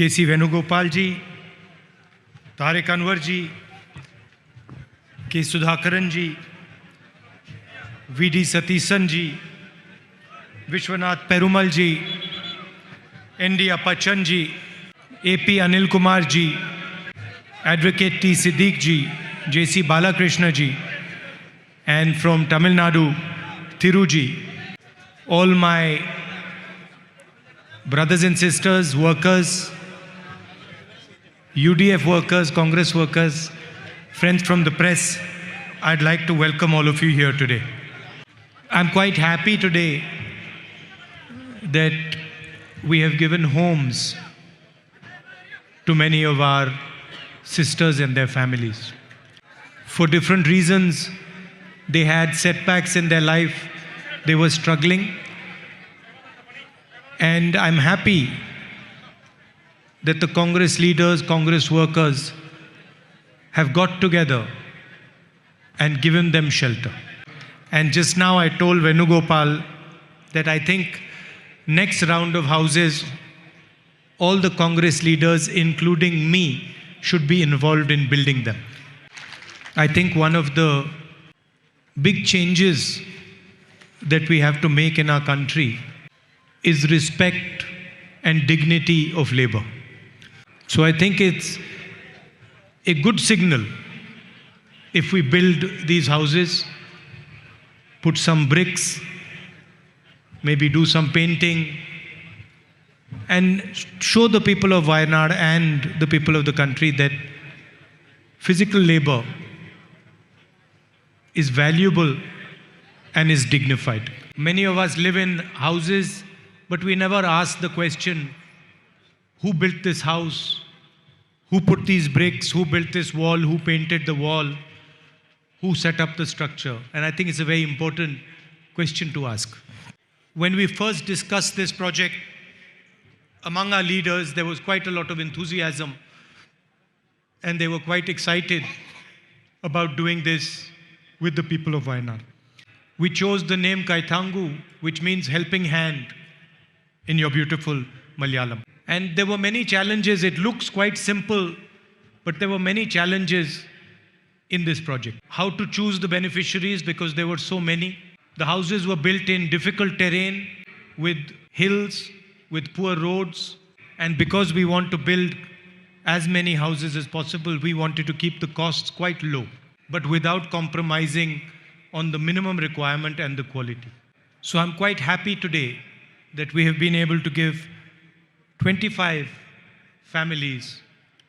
KC Venugopal ji, Tariq Anwar ji, K. Sudhakaran ji, VD Satishan ji, Vishwanath Perumal ji, ND Appachan ji, AP Anil Kumar ji, Advocate T. Siddiq ji, JC Balakrishna ji, and from Tamil Nadu, Thiru ji. All my brothers and sisters, workers, UDF workers, Congress workers, friends from the press, I'd like to welcome all of you here today. I'm quite happy today that we have given homes to many of our sisters and their families. For different reasons, they had setbacks in their life, they were struggling. And I'm happy that the Congress leaders, Congress workers have got together and given them shelter. And just now I told Venugopal that I think next round of houses, all the Congress leaders, including me, should be involved in building them. I think one of the big changes that we have to make in our country is respect and dignity of labor. So I think it's a good signal if we build these houses, put some bricks, maybe do some painting, and show the people of Wayanad and the people of the country that physical labor is valuable and is dignified. Many of us live in houses, but we never ask the question, who built this house? Who put these bricks? Who built this wall? Who painted the wall? Who set up the structure? And I think it's a very important question to ask. When we first discussed this project, among our leaders, there was quite a lot of enthusiasm, and they were quite excited about doing this with the people of Wayanad. We chose the name Kaithangu, which means helping hand in your beautiful Malayalam. And there were many challenges. It looks quite simple, but there were many challenges in this project. How to choose the beneficiaries, because there were so many. The houses were built in difficult terrain, with hills, with poor roads. And because we want to build as many houses as possible, we wanted to keep the costs quite low, but without compromising on the minimum requirement and the quality. So I'm quite happy today that we have been able to give 25 families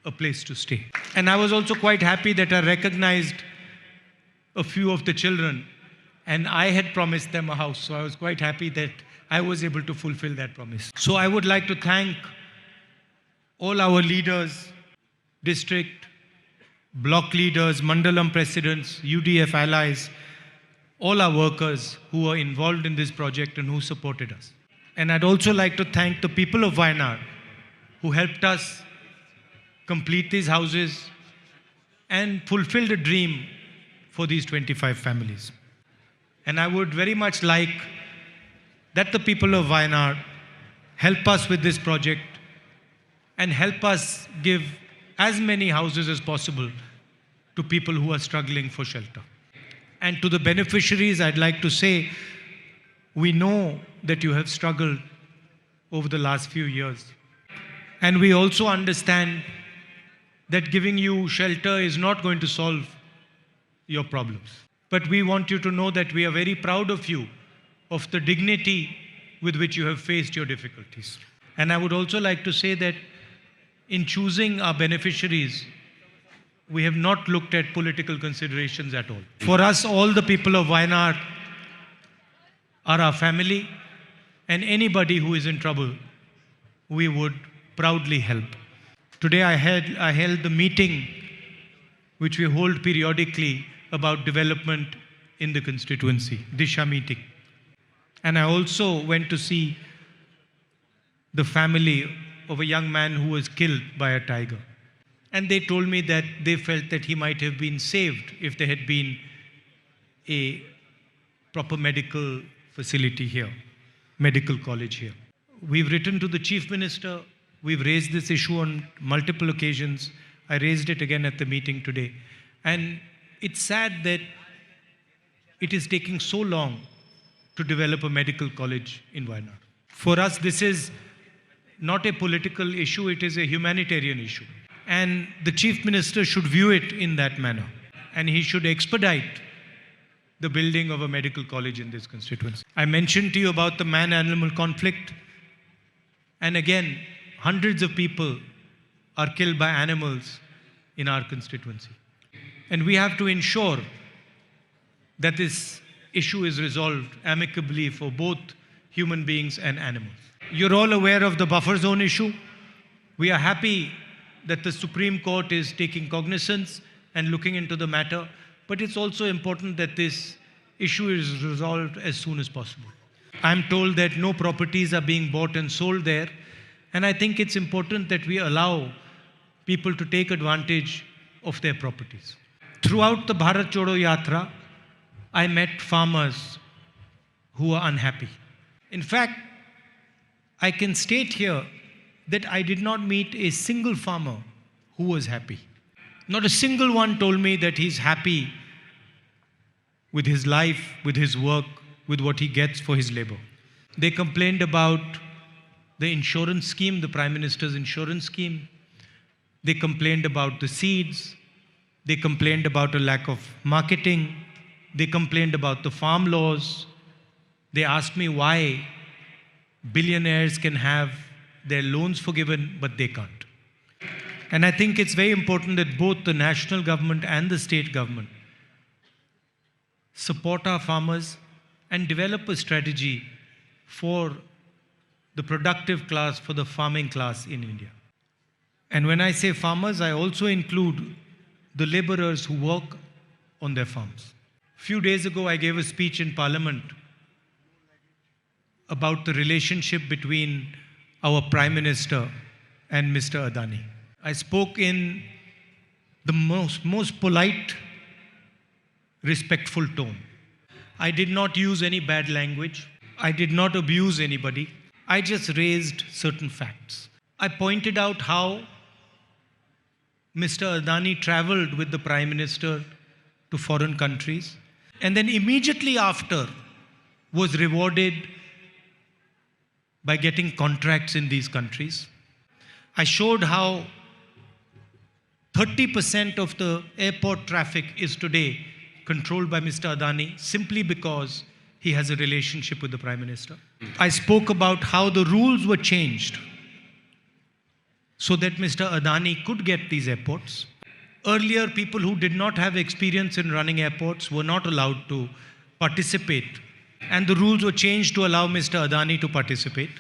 a place to stay. And I was also quite happy that I recognized a few of the children, and I had promised them a house. So I was quite happy that I was able to fulfill that promise. So I would like to thank all our leaders, district, block leaders, Mandalam presidents, UDF allies, all our workers who were involved in this project and who supported us. And I'd also like to thank the people of Wayanad who helped us complete these houses and fulfill the dream for these 25 families. And I would very much like that the people of Wayanad help us with this project and help us give as many houses as possible to people who are struggling for shelter. And to the beneficiaries, I'd like to say, we know that you have struggled over the last few years. And we also understand that giving you shelter is not going to solve your problems. But we want you to know that we are very proud of you, of the dignity with which you have faced your difficulties. And I would also like to say that in choosing our beneficiaries, we have not looked at political considerations at all. For us, all the people of Wayanad are our family, and anybody who is in trouble, we would proudly help. Today I held the meeting which we hold periodically about development in the constituency, Disha meeting. And I also went to see the family of a young man who was killed by a tiger. And they told me that they felt that he might have been saved if there had been a proper medical facility here, medical college here. We've written to the Chief Minister, We've raised this issue on multiple occasions. I raised it again at the meeting today. And it's sad that it is taking so long to develop a medical college in Wayanad. For us, this is not a political issue, it is a humanitarian issue. And the Chief Minister should view it in that manner. And he should expedite the building of a medical college in this constituency. I mentioned to you about the man-animal conflict. And again, hundreds of people are killed by animals in our constituency. And we have to ensure that this issue is resolved amicably for both human beings and animals. You're all aware of the buffer zone issue. We are happy that the Supreme Court is taking cognizance and looking into the matter, but it's also important that this issue is resolved as soon as possible. I'm told that no properties are being bought and sold there, and I think it's important that we allow people to take advantage of their properties. Throughout the Bharat Jodo Yatra, I met farmers who are unhappy. In fact, I can state here that I did not meet a single farmer who was happy. Not a single one told me that he's happy with his life, with his work, with what he gets for his labor. They complained about the insurance scheme, the Prime Minister's insurance scheme. They complained about the seeds. They complained about a lack of marketing. They complained about the farm laws. They asked me why billionaires can have their loans forgiven, but they can't. And I think it's very important that both the national government and the state government support our farmers and develop a strategy for the productive class, for the farming class in India. And when I say farmers, I also include the laborers who work on their farms. A few days ago, I gave a speech in Parliament about the relationship between our Prime Minister and Mr. Adani. I spoke in the most polite, respectful tone. I did not use any bad language. I did not abuse anybody. I just raised certain facts. I pointed out how Mr. Adani traveled with the Prime Minister to foreign countries and then immediately after was rewarded by getting contracts in these countries. I showed how 30% of the airport traffic is today controlled by Mr. Adani simply because he has a relationship with the Prime Minister. I spoke about how the rules were changed so that Mr. Adani could get these airports. Earlier, people who did not have experience in running airports were not allowed to participate, and the rules were changed to allow Mr. Adani to participate.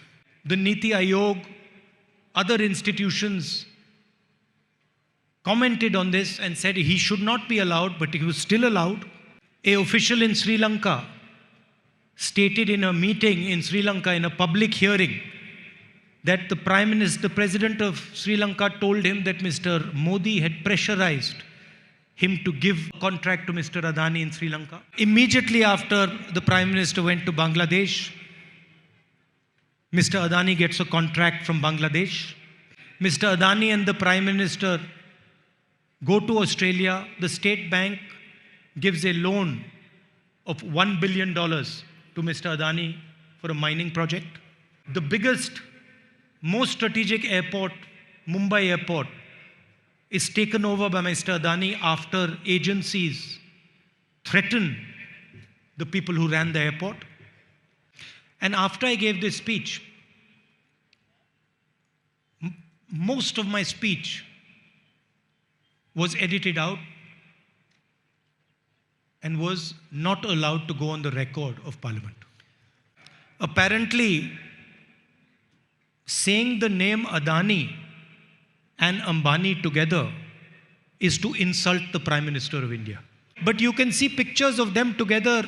The Niti Aayog, other institutions commented on this and said he should not be allowed, but he was still allowed. An official in Sri Lanka stated in a meeting in Sri Lanka, in a public hearing, that the President of Sri Lanka told him that Mr. Modi had pressurized him to give a contract to Mr. Adani in Sri Lanka. Immediately after the Prime Minister went to Bangladesh, Mr. Adani gets a contract from Bangladesh. Mr. Adani and the Prime Minister go to Australia. The State Bank gives a loan of $1 billion to Mr. Adani for a mining project. The biggest, most strategic airport, Mumbai Airport, is taken over by Mr. Adani after agencies threaten the people who ran the airport. And after I gave this speech, most of my speech was edited out and was not allowed to go on the record of Parliament. Apparently, saying the name Adani and Ambani together is to insult the Prime Minister of India. But you can see pictures of them together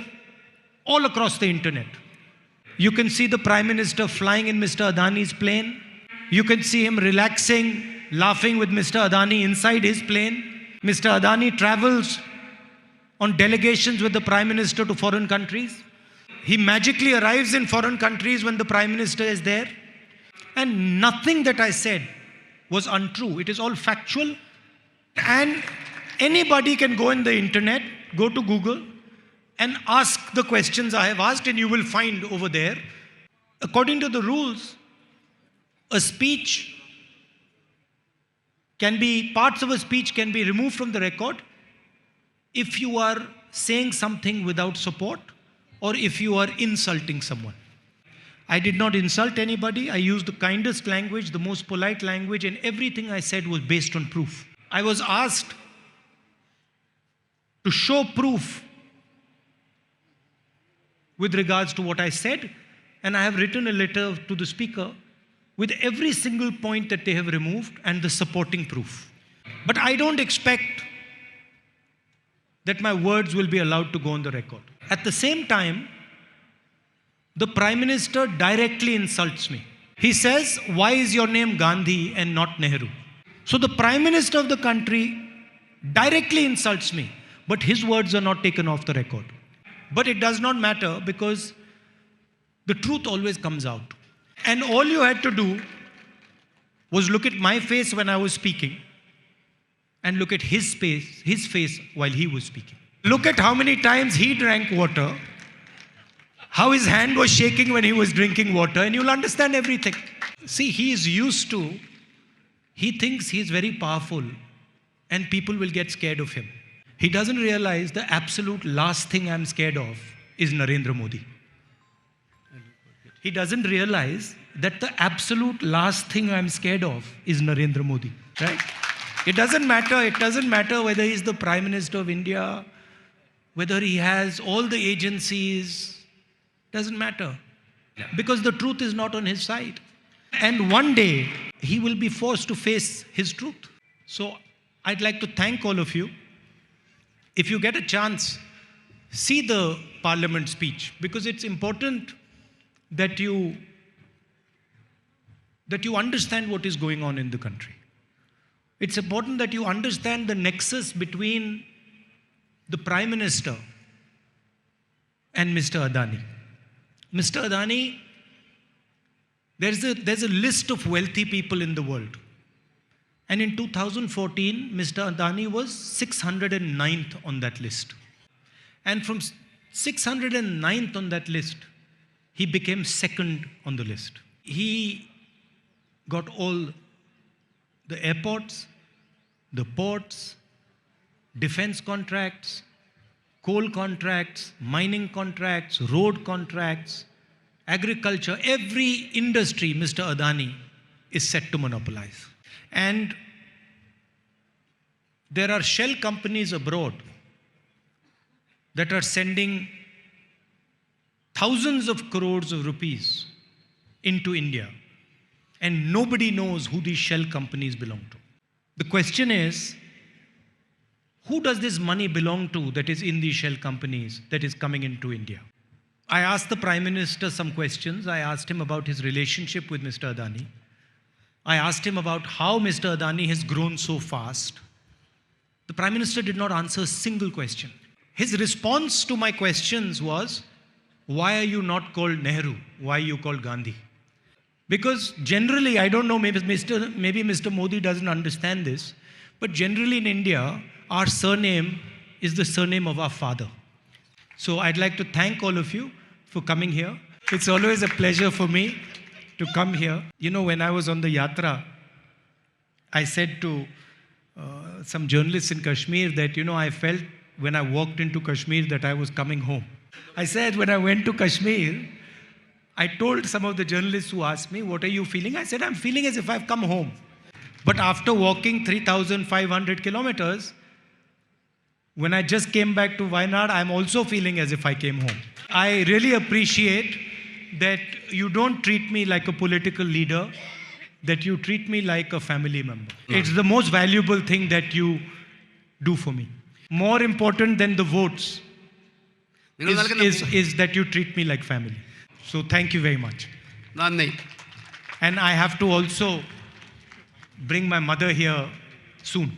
all across the internet. You can see the Prime Minister flying in Mr. Adani's plane. You can see him relaxing, laughing with Mr. Adani inside his plane. Mr. Adani travels on delegations with the Prime Minister to foreign countries. He magically arrives in foreign countries when the Prime Minister is there. And nothing that I said was untrue. It is all factual. And anybody can go in the internet, go to Google, and ask the questions I have asked, and you will find over there. According to the rules, a speech parts of a speech can be removed from the record if you are saying something without support or if you are insulting someone. I did not insult anybody. I used the kindest language, the most polite language, and everything I said was based on proof. I was asked to show proof with regards to what I said, and I have written a letter to the speaker with every single point that they have removed and the supporting proof. But I don't expect that my words will be allowed to go on the record. At the same time, the Prime Minister directly insults me. He says, "Why is your name Gandhi and not Nehru?" So the Prime Minister of the country directly insults me, but his words are not taken off the record. But it does not matter because the truth always comes out. And all you had to do was look at my face when I was speaking and look at his face while he was speaking. Look at how many times he drank water, how his hand was shaking when he was drinking water, and you'll understand everything. See, he thinks he's very powerful and people will get scared of him. He doesn't realize the absolute last thing I'm scared of is Narendra Modi. He doesn't realize that the absolute last thing I'm scared of is Narendra Modi, right? It doesn't matter whether he's the Prime Minister of India, whether he has all the agencies, doesn't matter. Because the truth is not on his side. And one day, he will be forced to face his truth. So I'd like to thank all of you. If you get a chance, see the Parliament speech, because it's important that you understand what is going on in the country. It's important that you understand the nexus between the Prime Minister and Mr. Adani. Mr. Adani, there's a list of wealthy people in the world. And in 2014, Mr. Adani was 609th on that list. And from 609th on that list, he became second on the list. He got all the airports, the ports, defense contracts, coal contracts, mining contracts, road contracts, agriculture, every industry Mr. Adani is set to monopolize. And there are shell companies abroad that are sending thousands of crores of rupees into India, and nobody knows who these shell companies belong to. The question is, who does this money belong to that is in these shell companies that is coming into India? I asked the Prime Minister some questions. I asked him about his relationship with Mr. Adani. I asked him about how Mr. Adani has grown so fast. The Prime Minister did not answer a single question. His response to my questions was, "Why are you not called Nehru? Why are you called Gandhi?" Because generally, I don't know, maybe Mr. Modi doesn't understand this, but generally in India, our surname is the surname of our father. So I'd like to thank all of you for coming here. It's always a pleasure for me to come here. You know, when I was on the yatra, I said to some journalists in Kashmir that, I felt when I walked into Kashmir that I was coming home. I said when I went to Kashmir, I told some of the journalists who asked me, "What are you feeling?" I said, "I'm feeling as if I've come home." But after walking 3,500 kilometers, when I just came back to Wayanad, I'm also feeling as if I came home. I really appreciate that you don't treat me like a political leader, that you treat me like a family member. It's the most valuable thing that you do for me. More important than the votes is that you treat me like family. So thank you very much. Nandi. And I have to also bring my mother here soon.